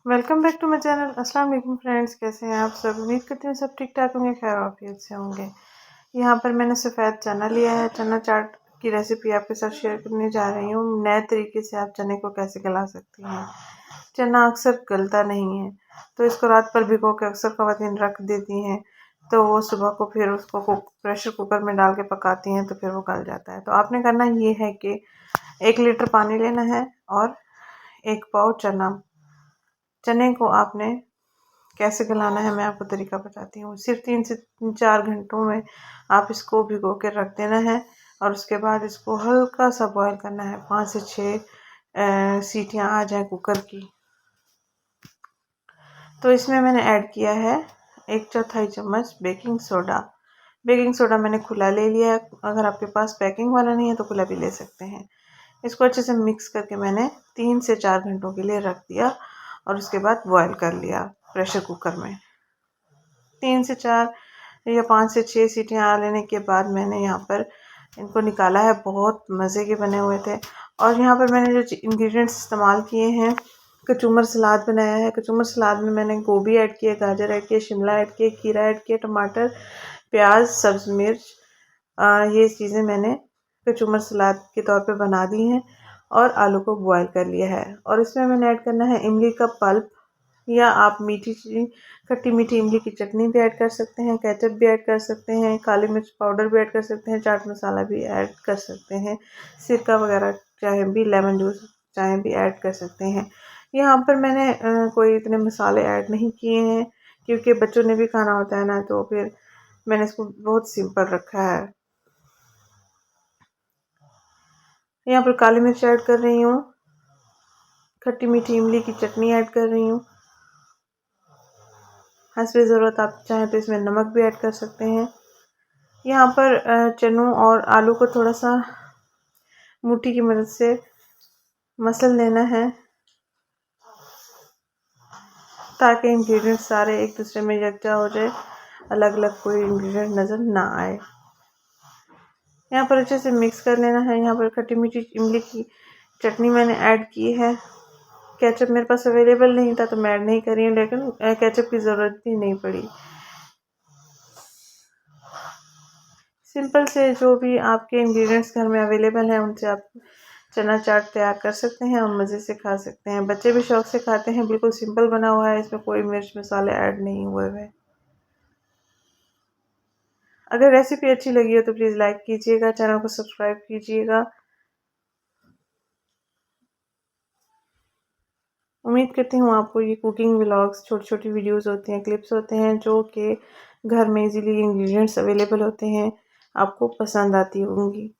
Welcome back to my channel. अस्सलाम वालेकुम friends, कैसे हैं आप सब? उम्मीद करती हूँ सब ठीक ठाक होंगे, खैर आफियत से होंगे। यहाँ पर मैंने सफ़ेद चना लिया है। चना चाट की रेसिपी आपके साथ शेयर करने जा रही हूँ। नए तरीके से आप चने को कैसे गला सकती हैं। चना अक्सर गलता नहीं है, तो इसको रात पर भिगो के अक्सर ख़वातीन रख देती हैं, तो वो सुबह को फिर उसको प्रेशर कुकर में डाल के पकाती हैं, तो फिर वो गल जाता है। तो आपने करना ये है कि 1 लीटर पानी लेना है और 1 पाव चने को आपने कैसे गलाना है मैं आपको तरीका बताती हूँ। सिर्फ 3 से 4 घंटों में आप इसको भिगो के रख देना है और उसके बाद इसको हल्का सा बॉईल करना है। 5 से 6 सीटियाँ आ जाए कुकर की। तो इसमें मैंने ऐड किया है 1/4 चम्मच बेकिंग सोडा। बेकिंग सोडा मैंने खुला ले लिया है। अगर आपके पास पैकिंग वाला नहीं है तो खुला भी ले सकते हैं। इसको अच्छे से मिक्स करके मैंने 3 से 4 घंटों के लिए रख दिया और उसके बाद बॉईल कर लिया प्रेशर कुकर में। 3 से 4 या 5 से 6 सीटियाँ आ लेने के बाद मैंने यहाँ पर इनको निकाला है। बहुत मज़े के बने हुए थे। और यहाँ पर मैंने जो इंग्रेडिएंट्स इस्तेमाल किए हैं, कचूमर सलाद बनाया है। कचूमर सलाद में मैंने गोभी ऐड किया, गाजर ऐड किया, शिमला ऐड किया, खीरा ऐड किया, टमाटर, प्याज, सब्ज़ मिर्च, ये चीज़ें मैंने कचूमर सलाद के तौर पे बना दी हैं और आलू को बॉईल कर लिया है। और इसमें मैंने ऐड करना है इमली का पल्प, या आप खट्टी मीठी इमली की चटनी भी ऐड कर सकते हैं, केचप भी ऐड कर सकते हैं, काली मिर्च पाउडर भी ऐड कर सकते हैं, चाट मसाला भी ऐड कर सकते हैं, सिरका वगैरह चाहे भी, लेमन जूस चाहे भी ऐड कर सकते हैं। यहाँ पर मैंने कोई इतने मसाले ऐड नहीं किए हैं क्योंकि बच्चों ने भी खाना होता है ना, तो फिर मैंने इसको बहुत सिंपल रखा है। यहाँ पर काली मिर्च ऐड कर रही हूँ, खट्टी मीठी इमली की चटनी ऐड कर रही हूँ। हस्बे ज़रूरत आप चाहें तो इसमें नमक भी ऐड कर सकते हैं। यहाँ पर चनों और आलू को थोड़ा सा मुट्ठी की मदद से मसल लेना है ताकि इंग्रेडिएंट्स सारे एक दूसरे में यकजा हो जाए, अलग अलग कोई इंग्रेडिएंट नज़र ना आए। यहाँ पर अच्छे से मिक्स कर लेना है। यहाँ पर खट्टी मीठी इमली की चटनी मैंने ऐड की है। केचप मेरे पास अवेलेबल नहीं था तो मैं ऐड नहीं कर रही हूँ, लेकिन केचप की ज़रूरत भी नहीं पड़ी। सिंपल से जो भी आपके इंग्रेडिएंट्स घर में अवेलेबल हैं उनसे आप चना चाट तैयार कर सकते हैं और मज़े से खा सकते हैं। बच्चे भी शौक़ से खाते हैं। बिल्कुल सिंपल बना हुआ है, इसमें कोई मिर्च मसाले ऐड नहीं हुए हुए। अगर रेसिपी अच्छी लगी हो तो प्लीज़ लाइक कीजिएगा, चैनल को सब्सक्राइब कीजिएगा। उम्मीद करती हूँ आपको ये कुकिंग व्लॉग्स, छोटी छोटी वीडियोज़ होती हैं, क्लिप्स होते हैं जो कि घर में इजीली इंग्रेडिएंट्स अवेलेबल होते हैं, आपको पसंद आती होंगी।